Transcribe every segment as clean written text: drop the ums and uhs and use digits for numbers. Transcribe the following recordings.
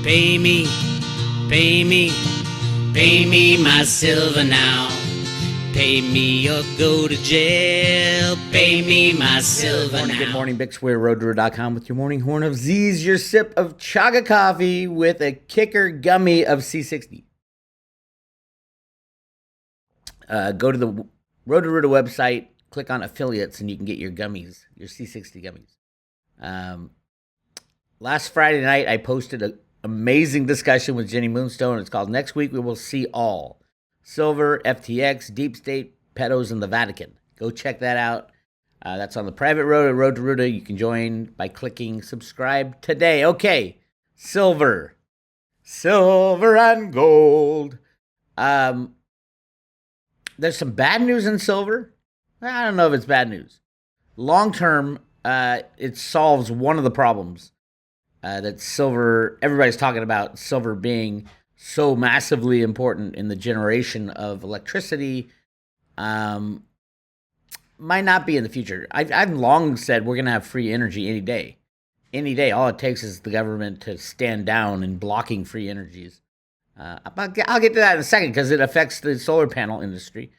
Pay me, pay me, pay me my silver now. Pay me or go to jail. Pay me my silver now. Good morning, Bix Weir, roadrunner.com with your morning horn of Z's, your sip of chaga coffee with a kicker gummy of C60. Go to the Roto-Rooter website, click on affiliates, and you can get your gummies, your C60 gummies. Last Friday night, I posted an amazing discussion with Jenny Moonstone. It's called Next Week We Will See All. Silver, FTX, Deep State, pedos, and the Vatican. Go check that out. That's on the private road at Roto-Rooter. You can join by clicking subscribe today. Okay, silver. Silver and gold. There's some bad news in silver. I don't know if it's bad news. Long term, it solves one of the problems that silver, everybody's talking about silver being so massively important in the generation of electricity. Might not be in the future. I've long said we're going to have free energy any day. Any day. All it takes is the government to stand down in blocking free energies. I'll get to that in a second because it affects the solar panel industry.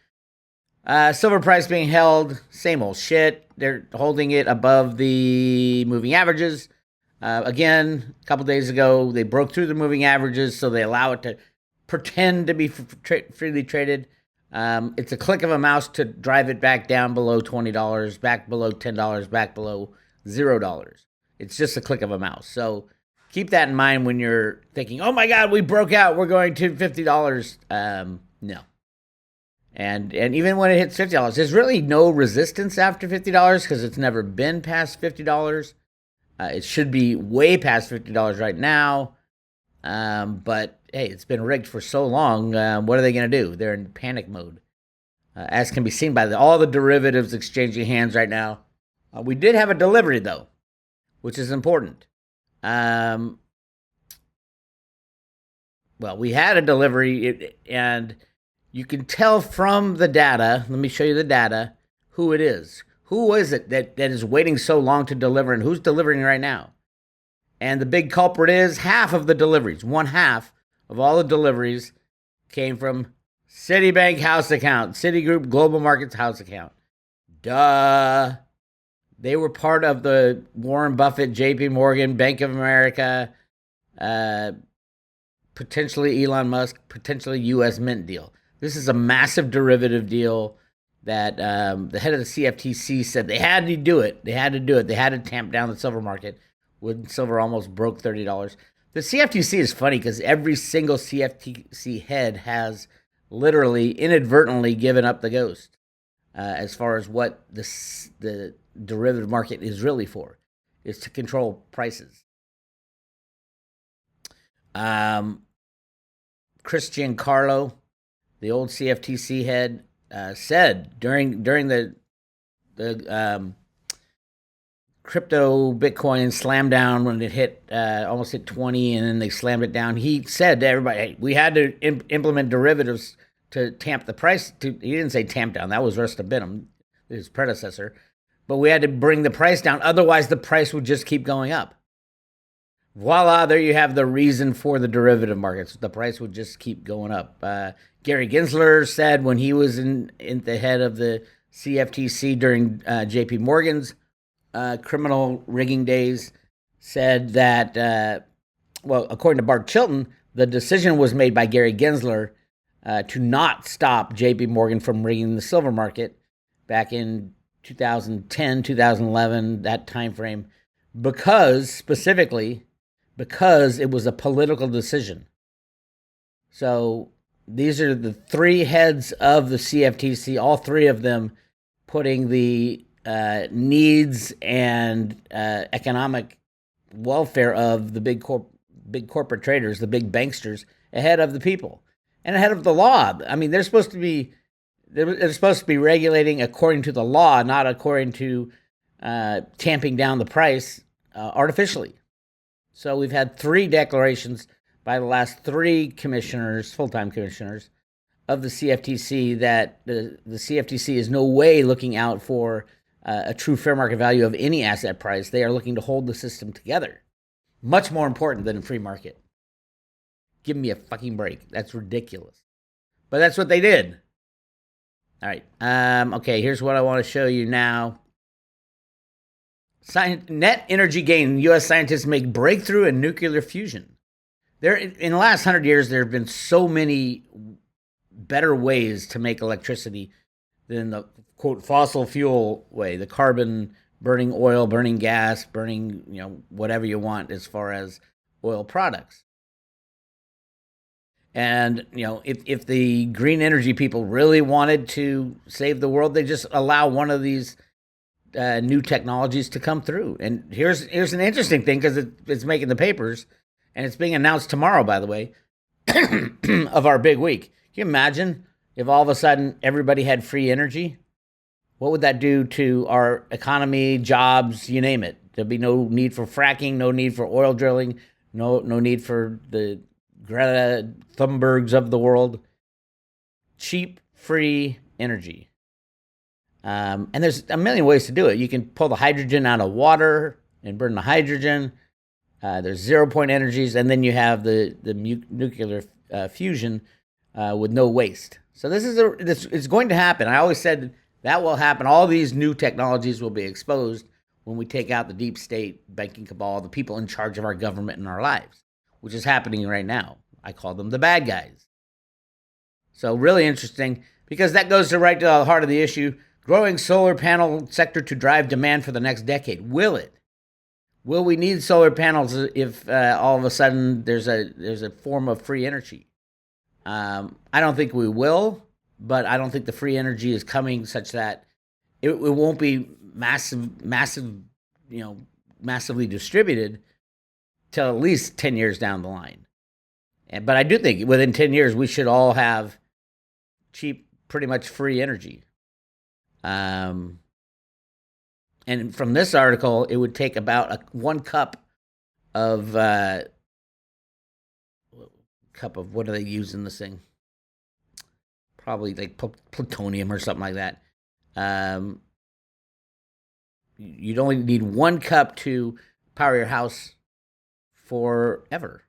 Silver price being held, same old shit. They're holding it above the moving averages. Again, a couple days ago, they broke through the moving averages, so they allow it to pretend to be freely traded. It's a click of a mouse to drive it back down below $20, back below $10, back below $0. It's just a click of a mouse. So keep that in mind when you're thinking, oh my God, we broke out, we're going to $50. No. And even when it hits $50, there's really no resistance after $50 because it's never been past $50. It should be way past $50 right now. But hey, it's been rigged for so long. What are they going to do? They're in panic mode, as can be seen by all the derivatives exchanging hands right now. We did have a delivery, though, which is important. Well, we had a delivery, and you can tell from the data. Let me show you the data, who it is. Who is it that is waiting so long to deliver, and who's delivering right now? And the big culprit is half of the deliveries. One half of all the deliveries came from Citibank house account, Citigroup Global Markets house account. Duh. They were part of the Warren Buffett, JP Morgan, Bank of America, potentially Elon Musk, potentially U.S. Mint deal. This is a massive derivative deal that the head of the CFTC said they had to do it. They had to do it. They had to tamp down the silver market when silver almost broke $30. The CFTC is funny because every single CFTC head has literally inadvertently given up the ghost as far as what the derivative market is really for, is to control prices. Christian Carlo, the old CFTC head, said during the crypto Bitcoin slam down when it hit almost hit 20 and then they slammed it down. He said to everybody, hey, we had to implement derivatives to tamp the price. He didn't say tamp down. That was Rustam Binham, his predecessor. But we had to bring the price down. Otherwise, the price would just keep going up. Voila, there you have the reason for the derivative markets. The price would just keep going up. Gary Gensler said when he was in the head of the CFTC during JP Morgan's criminal rigging days, said that, well, according to Bart Chilton, the decision was made by Gary Gensler to not stop JP Morgan from rigging the silver market back in 2010, 2011, that time frame, specifically because it was a political decision. So these are the three heads of the CFTC, all three of them putting the needs and economic welfare of the big corporate traders, the big banksters, ahead of the people and ahead of the law. I mean, they're supposed to be regulating according to the law, not according to tamping down the price artificially. So we've had three declarations by the last three commissioners, full-time commissioners of the CFTC, that the CFTC is no way looking out for a true fair market value of any asset price. They are looking to hold the system together. Much more important than a free market. Give me a fucking break. That's ridiculous. But that's what they did. All right. Okay, here's what I want to show you now. Net energy gain. U.S. scientists make breakthrough in nuclear fusion. In the last 100 years, there have been so many better ways to make electricity than the, quote, fossil fuel way, the carbon, burning oil, burning gas, burning, whatever you want as far as oil products. And, if the green energy people really wanted to save the world, they just allow one of these new technologies to come through. And here's an interesting thing, because it's making the papers, and it's being announced tomorrow, by the way, of our big week. Can you imagine if all of a sudden everybody had free energy? What would that do to our economy, jobs, you name it? There'd be no need for fracking, no need for oil drilling, no need for the Greta Thunbergs of the world. Cheap, free energy. And there's a million ways to do it. You can pull the hydrogen out of water and burn the hydrogen. There's 0-point energies, and then you have the nuclear fusion with no waste. So this it's going to happen. I always said that will happen. All these new technologies will be exposed when we take out the deep state banking cabal, the people in charge of our government and our lives, which is happening right now. I call them the bad guys. So really interesting, because that goes right to the heart of the issue. Growing solar panel sector to drive demand for the next decade. Will it? Will we need solar panels if all of a sudden there's a form of free energy? I don't think we will, but I don't think the free energy is coming such that it won't be massively distributed till at least 10 years down the line. But I do think within 10 years we should all have cheap, pretty much free energy. And from this article, it would take about 1 cup of what do they use in this thing? Probably like plutonium or something like that. You'd only need 1 cup to power your house forever.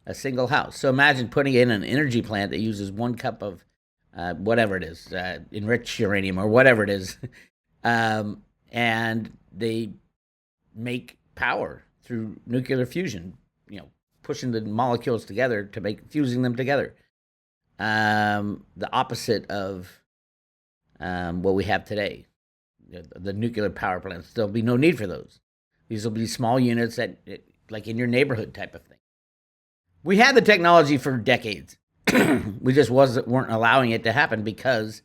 A single house. So imagine putting in an energy plant that uses 1 cup of whatever it is, enriched uranium or whatever it is. And they make power through nuclear fusion, pushing the molecules together fusing them together. The opposite of what we have today, the nuclear power plants. There'll be no need for those. These will be small units that, like in your neighborhood type of thing. We had the technology for decades. We just weren't allowing it to happen because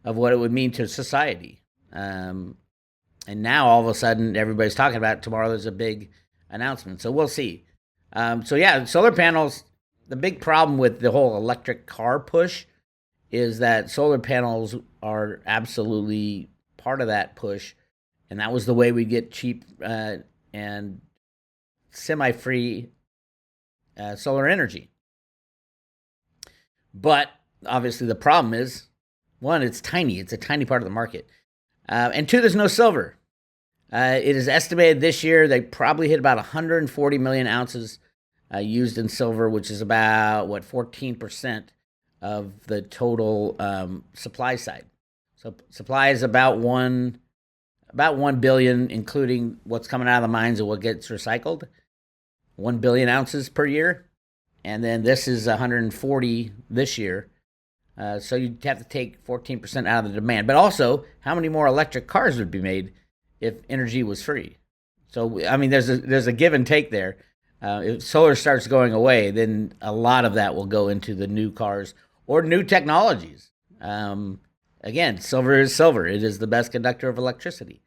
of what it would mean to society. And now all of a sudden everybody's talking about it. Tomorrow there's a big announcement. So we'll see. Solar panels, the big problem with the whole electric car push is that solar panels are absolutely part of that push. And that was the way we get cheap and semi-free solar energy. But obviously the problem is, 1, it's tiny. It's a tiny part of the market. And 2, there's no silver. It is estimated this year they probably hit about 140 million ounces used in silver, which is about 14% of the total supply side. So supply is about 1 billion, including what's coming out of the mines and what gets recycled. 1 billion ounces per year, and then this is 140 this year. So you'd have to take 14% out of the demand. But also, how many more electric cars would be made if energy was free? So, I mean, there's a give and take there. If solar starts going away, then a lot of that will go into the new cars or new technologies. Again, silver is silver. It is the best conductor of electricity.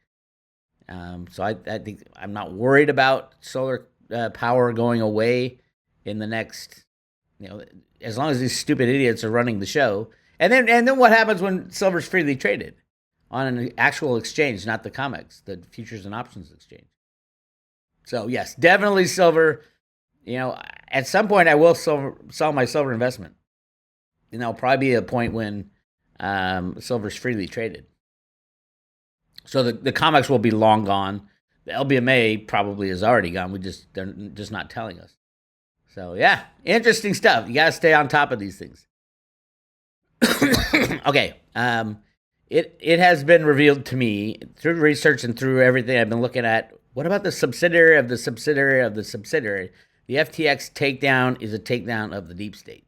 So I think I'm not worried about solar power going away in the next, as long as these stupid idiots are running the show. And then what happens when silver's freely traded on an actual exchange, not the COMEX, the futures and options exchange? So yes, definitely silver. At some point I will sell my silver investment. And there'll probably be a point when silver's freely traded. So the COMEX will be long gone. The LBMA probably is already gone. They're just not telling us. So yeah, interesting stuff. You got to stay on top of these things. Okay. It has been revealed to me through research and through everything I've been looking at. What about the subsidiary of the subsidiary of the subsidiary? The FTX takedown is a takedown of the deep state.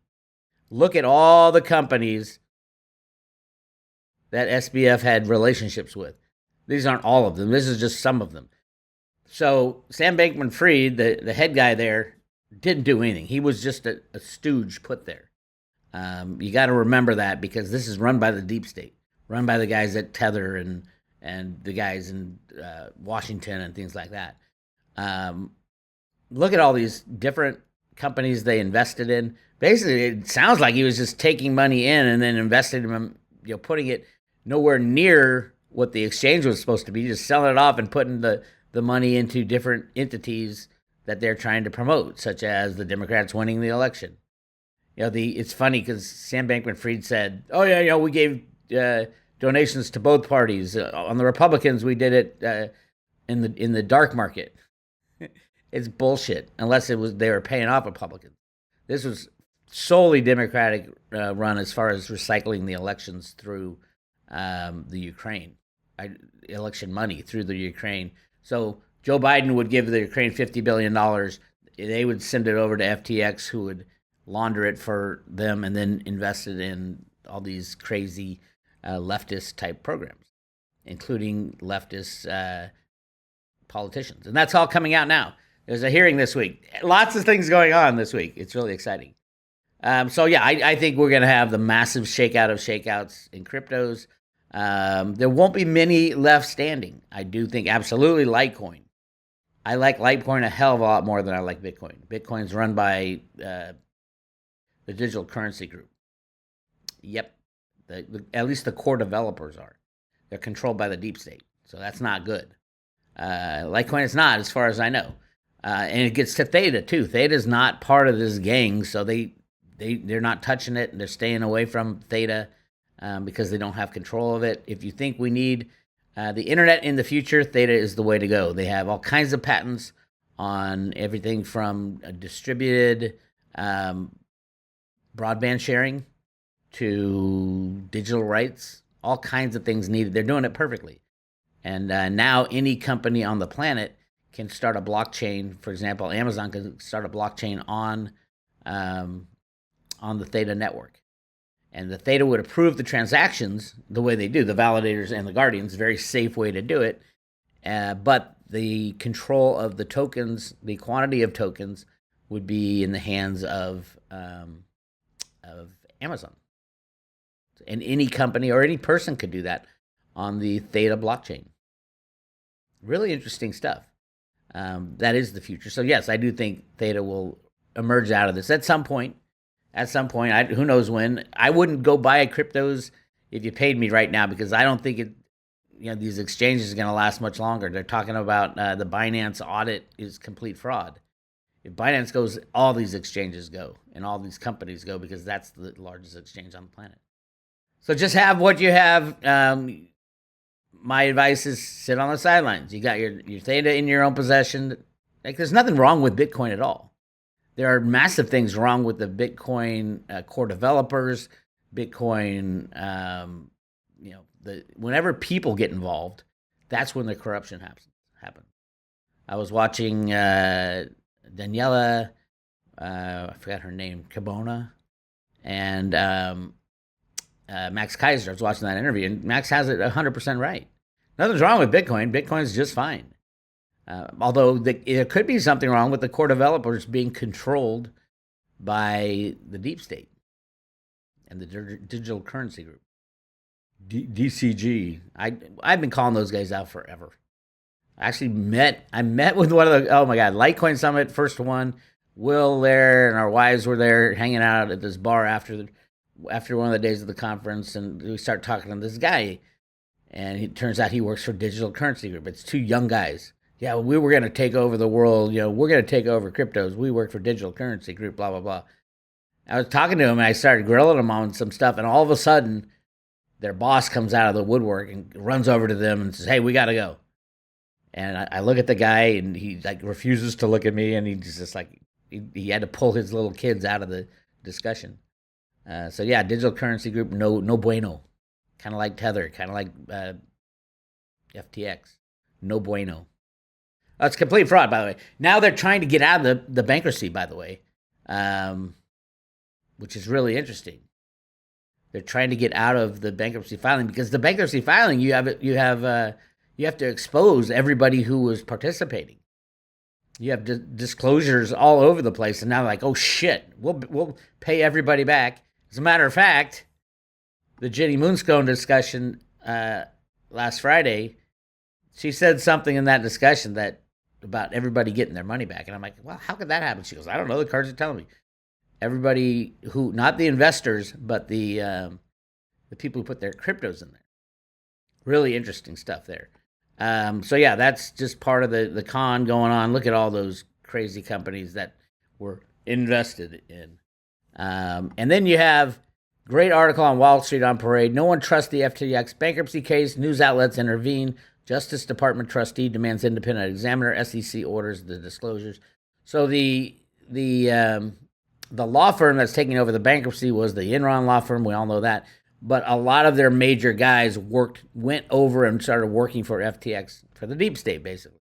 Look at all the companies that SBF had relationships with. These aren't all of them. This is just some of them. So Sam Bankman-Fried, the head guy there, didn't do anything. He was just a stooge put there. You got to remember that, because this is run by the deep state, run by the guys at Tether and the guys in Washington and things like that. Look at all these different companies they invested in. Basically, it sounds like he was just taking money in and then investing in them, putting it nowhere near what the exchange was supposed to be, just selling it off and putting the money into different entities that they're trying to promote, such as the Democrats winning the election. It's funny because Sam Bankman-Fried said, "Oh yeah, we gave donations to both parties. On the Republicans, we did it in the dark market." It's bullshit. Unless they were paying off Republicans. This was solely Democratic run as far as recycling the elections through the Ukraine, election money through the Ukraine. So Joe Biden would give the Ukraine $50 billion. They would send it over to FTX, who would launder it for them and then invest it in all these crazy leftist type programs, including leftist politicians. And that's all coming out now. There's a hearing this week. Lots of things going on this week. It's really exciting. So yeah, I think we're going to have the massive shakeout of shakeouts in cryptos. There won't be many left standing. I do think absolutely Litecoin. I like Litecoin a hell of a lot more than I like Bitcoin. Bitcoin's run by the digital currency group. Yep. At least the core developers are. They're controlled by the deep state. So that's not good. Litecoin is not, as far as I know. And it gets to Theta, too. Theta is not part of this gang, so they're not touching it, and they're staying away from Theta because they don't have control of it. If you think we need the internet in the future, Theta is the way to go. They have all kinds of patents on everything from distributed broadband sharing to digital rights, all kinds of things needed. They're doing it perfectly. And now any company on the planet can start a blockchain. For example, Amazon can start a blockchain on the Theta network. And the Theta would approve the transactions the way they do, the validators and the guardians, very safe way to do it. But the control of the tokens, the quantity of tokens, would be in the hands of Amazon. And any company or any person could do that on the Theta blockchain. Really interesting stuff. That is the future. So yes, I do think Theta will emerge out of this at some point. Who knows when. I wouldn't go buy cryptos if you paid me right now, because I don't think these exchanges are going to last much longer. They're talking about the Binance audit is complete fraud. If Binance goes, all these exchanges go, and all these companies go, because that's the largest exchange on the planet. So just have what you have. My advice is sit on the sidelines. You got your Theta in your own possession. Like, there's nothing wrong with Bitcoin at all. There are massive things wrong with the Bitcoin core developers. Bitcoin, whenever people get involved, that's when the corruption happens. I was watching Daniela, I forgot her name, Cabona, and Max Kaiser. I was watching that interview, and Max has it 100% right. Nothing's wrong with Bitcoin. Bitcoin's just fine. Although there could be something wrong with the core developers being controlled by the deep state and the digital currency group, DCG. I've been calling those guys out forever. I met with one of the, oh my God, Litecoin Summit, first one. Will there and our wives were there hanging out at this bar after one of the days of the conference, and we start talking to this guy, and it turns out he works for Digital Currency Group. It's two young guys. Yeah, well, we were going to take over the world. We're going to take over cryptos. We work for Digital Currency Group, blah, blah, blah. I was talking to him, and I started grilling him on some stuff, and all of a sudden, their boss comes out of the woodwork and runs over to them and says, "Hey, we got to go." And I look at the guy, and he refuses to look at me, and he's just like, he had to pull his little kids out of the discussion. So yeah, digital currency group, no bueno. Kind of like Tether, kind of like FTX, no bueno. It's complete fraud, by the way. Now they're trying to get out of the bankruptcy, by the way, which is really interesting. They're trying to get out of the bankruptcy filing because the bankruptcy filing you have to expose everybody who was participating. You have disclosures all over the place, and now like, oh shit, we'll pay everybody back. As a matter of fact, the Jenny Moonstone discussion last Friday, she said something in that discussion that about everybody getting their money back, and I'm like, well, how could that happen? She goes, I don't know. The cards are telling me. Everybody who, not the investors, but the people who put their cryptos in there. Really interesting stuff there. So yeah, that's just part of the con going on. Look at all those crazy companies that were invested in. And then you have great article on Wall Street on Parade. No one trusts the FTX bankruptcy case. News outlets intervene. Justice Department trustee demands independent examiner. SEC orders the disclosures. So the law firm that's taking over the bankruptcy was the Enron law firm. We all know that. But a lot of their major guys went over and started working for FTX, for the deep state, basically,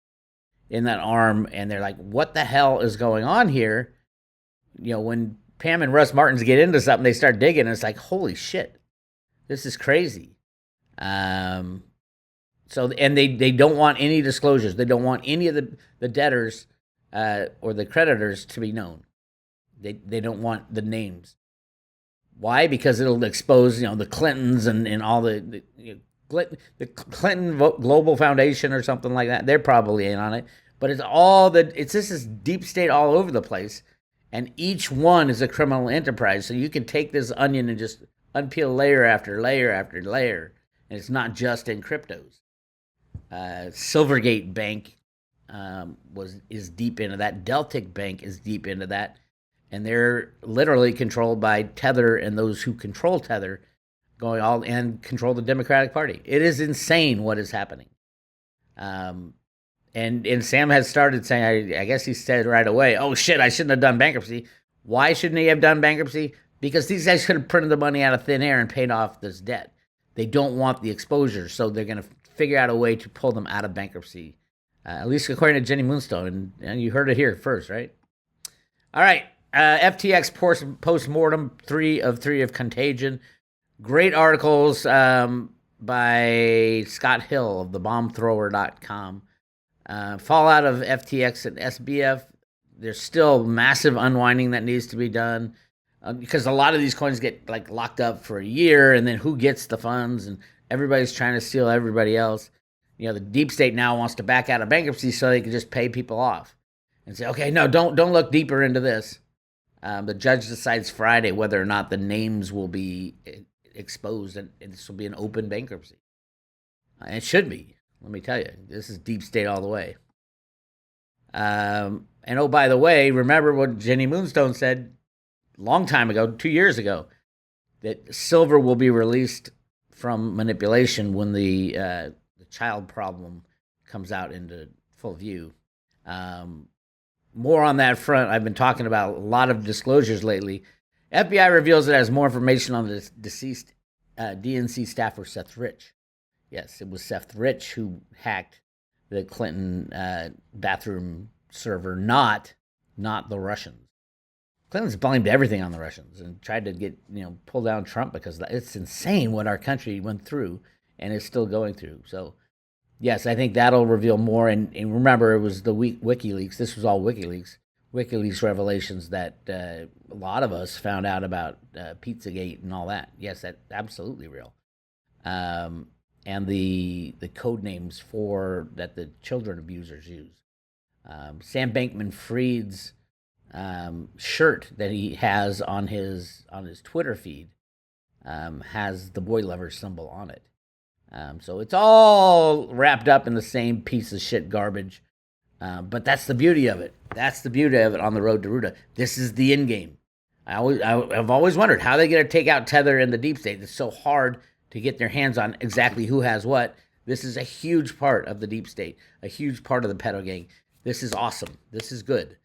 in that arm. And they're like, what the hell is going on here? When Pam and Russ Martins get into something, they start digging, and it's like, holy shit, this is crazy. So, and they don't want any disclosures. They don't want any of the debtors or the creditors to be known. They don't want the names. Why? Because it'll expose, the Clintons and all the Clinton Global Foundation or something like that. They're probably in on it. But this is deep state all over the place. And each one is a criminal enterprise. So you can take this onion and just unpeel layer after layer after layer. And it's not just in cryptos. Silvergate Bank is deep into that. Deltic Bank is deep into that. And they're literally controlled by Tether and those who control Tether and control the Democratic Party. It is insane what is happening. And Sam has started saying, I guess he said right away, oh shit, I shouldn't have done bankruptcy. Why shouldn't he have done bankruptcy? Because these guys could have printed the money out of thin air and paid off this debt. They don't want the exposure, so they're going to figure out a way to pull them out of bankruptcy. At least according to Jenny Moonstone. And you heard it here first, right? All right. FTX post-mortem, 3 of Contagion. Great articles by Scott Hill of thebombthrower.com. Fallout of FTX and SBF. There's still massive unwinding that needs to be done because a lot of these coins get locked up for a year, and then who gets the funds, and everybody's trying to steal everybody else. The deep state now wants to back out of bankruptcy so they can just pay people off and say, okay, no, don't look deeper into this. The judge decides Friday whether or not the names will be exposed, and this will be an open bankruptcy. It should be. Let me tell you, this is deep state all the way. And oh, by the way, remember what Jenny Moonstone said a long time ago, 2 years ago, that silver will be released from manipulation when the child problem comes out into full view. More on that front. I've been talking about a lot of disclosures lately. FBI reveals it has more information on the deceased DNC staffer Seth Rich. Yes, it was Seth Rich who hacked the Clinton bathroom server, not the Russians. Clinton's blamed everything on the Russians and tried to get pull down Trump because it's insane what our country went through and is still going through. So yes, I think that'll reveal more. And remember, it was the WikiLeaks. This was all WikiLeaks. WikiLeaks revelations that a lot of us found out about Pizzagate and all that. Yes, that's absolutely real. And the code names that the children abusers use. Sam Bankman-Fried's shirt that he has on his Twitter feed has the boy lover symbol on it. So it's all wrapped up in the same piece of shit garbage. But that's the beauty of it. That's the beauty of it on the road to Ruta. This is the end game. I've always wondered how they're going to take out Tether and the deep state. It's so hard to get their hands on exactly who has what. This is a huge part of the deep state, a huge part of the pedo gang. This is awesome. This is good.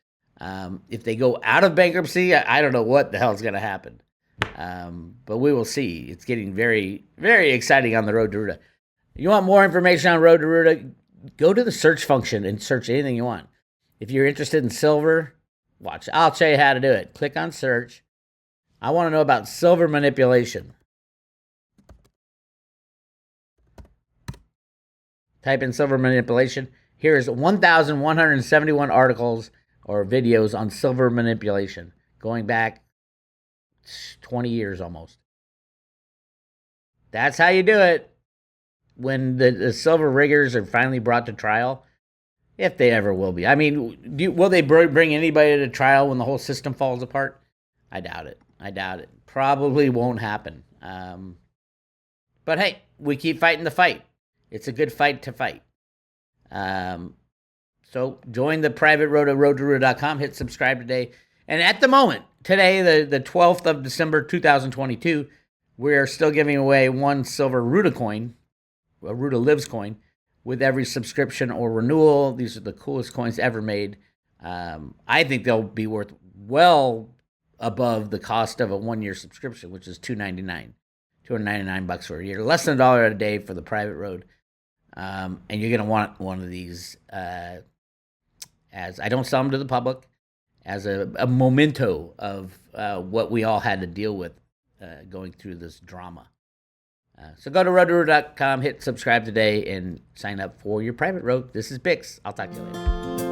If they go out of bankruptcy, I don't know what the hell is going to happen. But we will see. It's getting very, very exciting on the road to Ruta. You want more information on Road to Ruta? Go to the search function and search anything you want. If you're interested in silver, watch. I'll show you how to do it. Click on search. I want to know about silver manipulation. Type in silver manipulation. Here's 1,171 articles or videos on silver manipulation going back 20 years almost. That's how you do it. When the silver riggers are finally brought to trial, if they ever will be. I mean, will they bring anybody to trial when the whole system falls apart? I doubt it. Probably won't happen. But hey, we keep fighting the fight. It's a good fight to fight. So join the private road at roadtoruta.com. Hit subscribe today. And at the moment, today, the 12th of December, 2022, we're still giving away one silver Ruta coin, a Ruta Lives coin, with every subscription or renewal. These are the coolest coins ever made. I think they'll be worth well above the cost of a 1-year subscription, which is $299 for a year, less than $1 a day for the private road. And you're going to want one of these as I don't sell them to the public, as a memento of what we all had to deal with going through this drama. So go to roadtoruta.com, hit subscribe today, and sign up for your private road. This is Bix. I'll talk to you later.